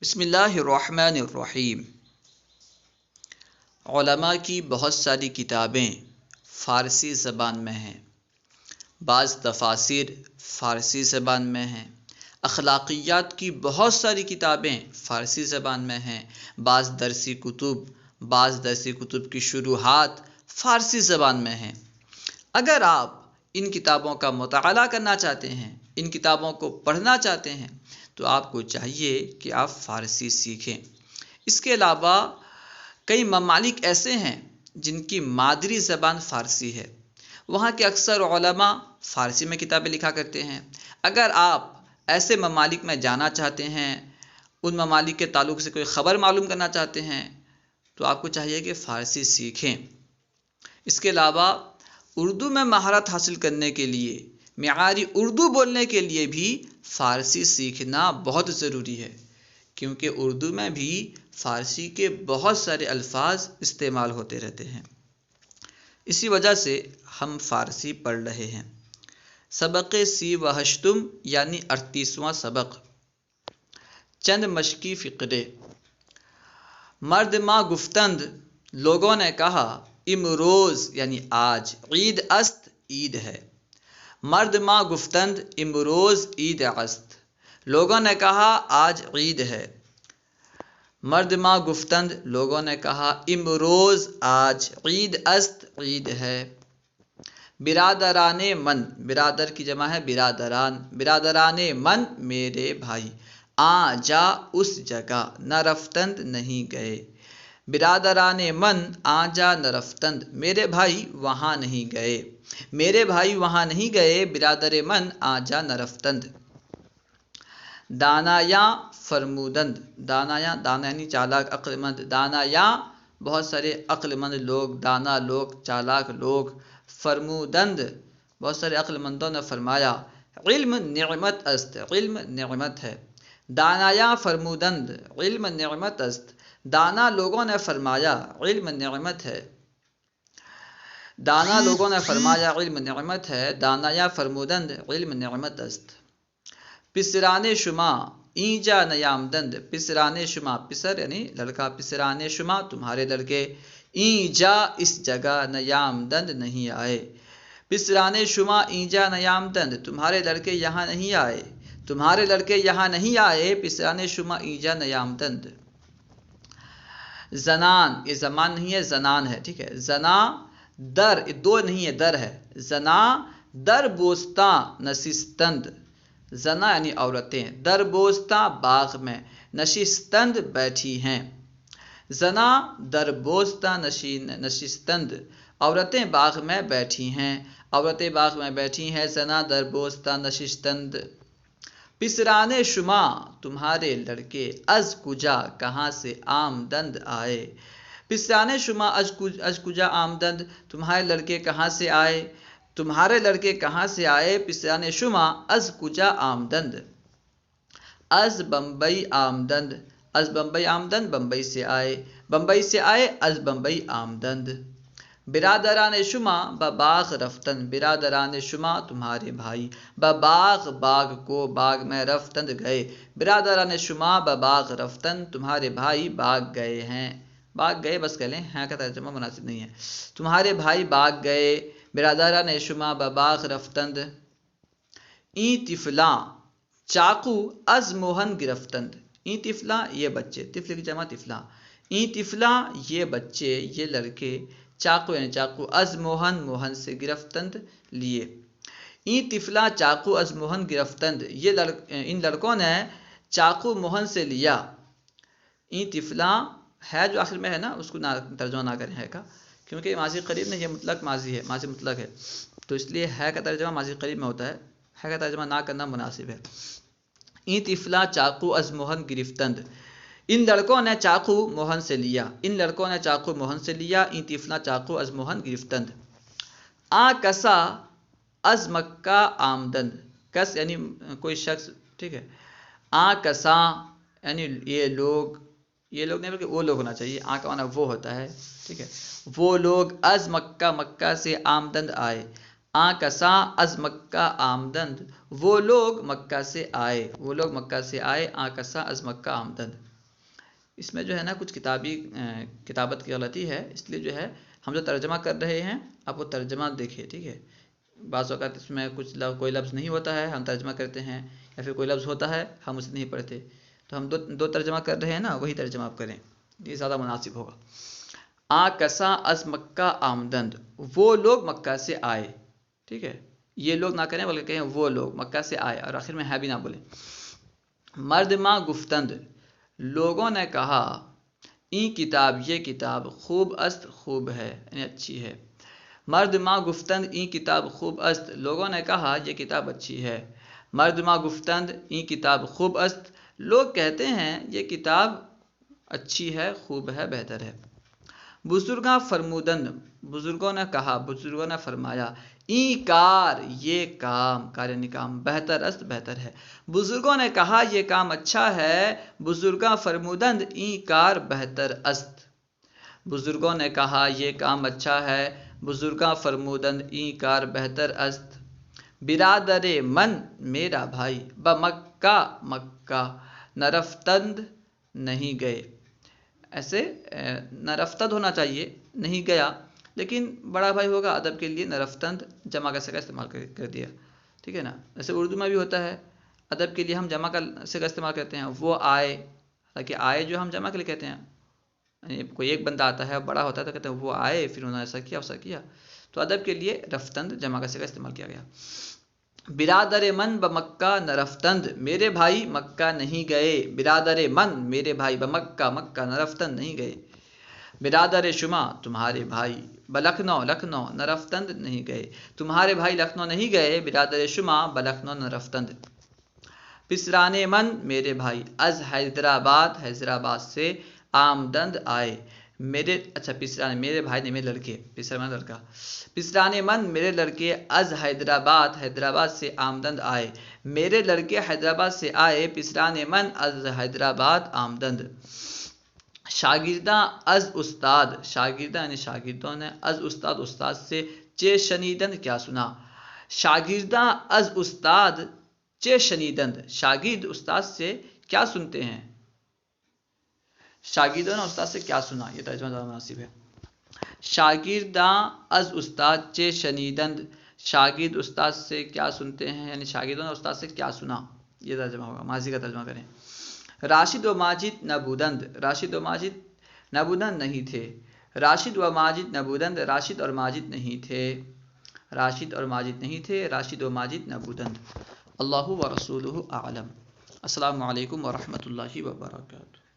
بسم اللہ الرحمن الرحیم۔ علماء کی بہت ساری کتابیں فارسی زبان میں ہیں، بعض تفاسیر فارسی زبان میں ہیں، اخلاقیات کی بہت ساری کتابیں فارسی زبان میں ہیں، بعض درسی کتب کی شروحات فارسی زبان میں ہیں۔ اگر آپ ان کتابوں کا مطالعہ کرنا چاہتے ہیں، ان کتابوں کو پڑھنا چاہتے ہیں تو آپ کو چاہیے کہ آپ فارسی سیکھیں۔ اس کے علاوہ کئی ممالک ایسے ہیں جن کی مادری زبان فارسی ہے، وہاں کے اکثر علماء فارسی میں کتابیں لکھا کرتے ہیں۔ اگر آپ ایسے ممالک میں جانا چاہتے ہیں، ان ممالک کے تعلق سے کوئی خبر معلوم کرنا چاہتے ہیں تو آپ کو چاہیے کہ فارسی سیکھیں۔ اس کے علاوہ اردو میں مہارت حاصل کرنے کے لیے، معیاری اردو بولنے کے لیے بھی فارسی سیکھنا بہت ضروری ہے، کیونکہ اردو میں بھی فارسی کے بہت سارے الفاظ استعمال ہوتے رہتے ہیں۔ اسی وجہ سے ہم فارسی پڑھ رہے ہیں۔ سبق سی و ہشتم یعنی 38واں سبق۔ چند مشقی فقرے۔ مرد ماں گفتند، لوگوں نے کہا، امروز یعنی آج، عید است، عید ہے۔ مرد ماں گفتند امروز عید است، لوگوں نے کہا آج عید ہے۔ مرد ماں گفتند، لوگوں نے کہا امروز آج عید است، عید ہے۔ برادران من، برادر کی جمع ہے برادران، برادران من میرے بھائی، آ جا اس جگہ، نہ رفتند نہیں گئے۔ برادران من آ جا نہ رفتند، میرے بھائی وہاں نہیں گئے، میرے بھائی وہاں نہیں گئے، برادر من آ جا نہ رفتند۔ دانایاں فرمودند، دانایاں، دانا یعنی چالاک، عقل مند، دانایاں بہت سارے عقل مند لوگ، دانا لوگ، چالاک لوگ، فرمودند بہت سارے عقل مندوں نے فرمایا، علم نعمت است، علم نعمت ہے۔ دانایاں فرمودند، علم نعمت است، دانا لوگوں نے فرمایا علم نعمت ہے۔ دانا لوگوں نے فرمایا علم نعمت ہے، دانایاں فرمودند علم نعمت است۔ پسران شما اینجا نیامدند، پسران شما، پسر یعنی لڑکا، پسران شما تمہارے لڑکے، اینجا اس جگہ، نیامدند نہیں آئے۔ پسران شما اینجا نیامدند، تمہارے لڑکے یہاں نہیں آئے، تمہارے لڑکے یہاں نہیں آئے، پسران شما اینجا نیامدند۔ زنان، یہ زمان نہیں ہے زنان ہے، ٹھیک ہے۔ زنا در، دو نہیں ہے در ہے۔ زنا در بوستاں نشستند، زنا یعنی عورتیں، در بوستاں باغ میں، نشستند بیٹھی ہیں۔ زنا در بوستاں نشستند، عورتیں باغ میں بیٹھی ہیں، عورتیں باغ میں بیٹھی ہیں، زنا در بوستاں نشستند۔ پسران شما تمہارے لڑکے، از کجا کہاں سے، آمدند آئے۔ پسران شما از کجا آمدند، تمہارے لڑکے کہاں سے آئے، تمہارے لڑکے کہاں سے آئے، پسران شما از کجا آمدند۔ از بمبئی آمدند، از بمبئی آمدند، بمبئی سے آئے، بمبئی سے آئے، از بمبئی آمدند۔ برادران شما بباغ رفتند، برادران شما تمہارے بھائی، بباغ باغ کو، باغ میں، رفتند گئے، برادران شما بباغ رفتند، تمہارے بھائی باغ گئے ہیں۔ باغ گئے بس کہہ لیں، ہیں کا ترجمہ مناسب نہیں ہے۔ تمہارے بھائی باغ گئے، برادران شما بباغ رفتند۔ این طفلاں چاقو از موہن گرفتند، این طفلاں یہ بچے، طفل کی جمع طفلاں، این طفلاں یہ بچے، یہ لڑکے، چاقو یعنی چاقو، از موہن، موہن سے، گرفتند لیے۔ این طفلاں چاقو از موہن گرفتند، یہ ان لڑکوں نے چاقو موہن سے لیا۔ این طفلاں ہے جو آخر میں ہے نا، اس کو ترجمہ نہ کریں ہے کا، کیونکہ ماضی قریب میں یہ مطلق ماضی ہے، ماضی مطلق ہے، تو اس لیے ہے کا ترجمہ ماضی قریب میں ہوتا ہے، ہے کا ترجمہ نہ کرنا مناسب ہے۔ این طفلاں چاقو از موہن گرفتند، ان لڑکوں نے چاقو موہن سے لیا، ان لڑکوں نے چاقو موہن سے لیا، این طفلاں چاقو از موہن گرفتند۔ آ کسا از مکہ آمدند، کس یعنی کوئی شخص، ٹھیک ہے۔ آ کساں یعنی یہ لوگ نہیں بلکہ وہ لوگ ہونا چاہیے، آ کا معنی وہ ہوتا ہے، ٹھیک ہے۔ وہ لوگ از مکہ، مکہ سے، آمدند آئے، آ کساں از مکہ آمدند، وہ لوگ مکہ سے آئے، وہ لوگ مکہ سے آئے، آ کساں از مکہ آمدند۔ اس میں جو ہے نا کچھ کتابت کی غلطی ہے، اس لیے جو ہے ہم جو ترجمہ کر رہے ہیں اب وہ ترجمہ دیکھیے، ٹھیک ہے۔ بعض اوقات اس میں کوئی لفظ نہیں ہوتا ہے، ہم ترجمہ کرتے ہیں، یا پھر کوئی لفظ ہوتا ہے ہم اسے نہیں پڑھتے، تو ہم دو ترجمہ کر رہے ہیں نا، وہی ترجمہ آپ کریں، یہ زیادہ مناسب ہوگا۔ آ کساں از مکہ آمدند، وہ لوگ مکہ سے آئے، ٹھیک ہے، یہ لوگ نہ کریں بلکہ کہیں وہ لوگ مکہ سے آئے، اور آخر میں ہے بھی نہ بولیں۔ مرد ماں گفتند، لوگوں نے کہا، این کتاب، یہ کتاب، خوب است، خوب ہے، یعنی اچھی ہے۔ مرد ماں گفتند این کتاب خوب است، لوگوں نے کہا یہ کتاب اچھی ہے۔ مرد ماں گفتند این کتاب خوب است، لوگ کہتے ہیں یہ کتاب اچھی ہے، خوب ہے، بہتر ہے۔ بزرگاں فرمودند، بزرگوں نے کہا، بزرگوں نے فرمایا، این کار، یہ کام، کار یعنی کام، بہتر است، بہتر ہے۔ بزرگوں نے کہا یہ کام اچھا ہے، بزرگاں فرمودند این کار بہتر است۔ بزرگوں نے کہا یہ کام اچھا ہے، بزرگاں فرمودند این کار بہتر است۔ برادر من، میرا بھائی، بمکہ، مکہ، نرفتند، نہیں گئے، ایسے نرفتند ہونا چاہیے، نہیں گیا، لیکن بڑا بھائی ہوگا ادب کے لیے نرفتند جمع کا صیغہ استعمال کر دیا، ٹھیک ہے نا۔ ایسے اردو میں بھی ہوتا ہے، ادب کے لیے ہم جمع کا صیغہ استعمال کرتے ہیں، وہ آئے، حالانکہ آئے جو ہم جمع کے لیے کہتے ہیں، یعنی کوئی ایک بندہ آتا ہے بڑا ہوتا ہے تو کہتے ہیں وہ آئے، پھر انہوں نے ایسا کیا ویسا کیا، تو ادب کے لیے رفتند جمع کا صیغہ استعمال کیا گیا۔ برادر من بمکہ نرفتند، میرے بھائی مکہ نہیں گئے۔ برادر من، میرے بھائی، بمکہ، مکہ، نرفتند، نہیں گئے۔ برادر شما، تمہارے بھائی، بلکھنؤ، لکھنؤ، نرفتند، نہیں گئے، تمہارے بھائی لکھنؤ نہیں گئے۔ برادر شما بلکھنؤ نرفتند۔ پسران من، میرے بھائی، از حیدرآباد، حیدرآباد سے، آمدند، آئے، میرے، اچھا پسران، میرے بھائی نے، میرے لڑکے، پسران لڑکا، پسران من، میرے لڑکے، از حیدرآباد، حیدرآباد سے، آمدند، آئے، میرے لڑکے حیدرآباد سے آئے، پسران من از حیدرآباد آمدند۔ شاگرداں از استاد، شاگرداں یعنی شاگردوں نے، از استاد، استاد سے، چے شنیدند، کیا سنا۔ شاگرداں از استاد چے شنیدند، شاگرد استاد سے کیا سنتے ہیں، شاگردوں نے استاد سے کیا سنا، یہ ترجمہ زیادہ مناسب ہے۔ شاگرداں از استاد چے شنیدند، شاگرد استاد سے کیا سنتے ہیں، یعنی شاگردوں نے استاد سے کیا سنا، یہ ترجمہ ہوگا، ماضی کا ترجمہ کریں۔ راشد و ماجد نبودند، راشد و ماجد نبودند، نہیں تھے۔ راشد و ماجد نبودند، راشد اور ماجد نہیں تھے، راشد اور ماجد نہیں تھے، راشد و ماجد نبودند۔ اللہ و رسولہ اعلم۔ السلام علیکم ورحمۃ اللہ وبرکاتہ۔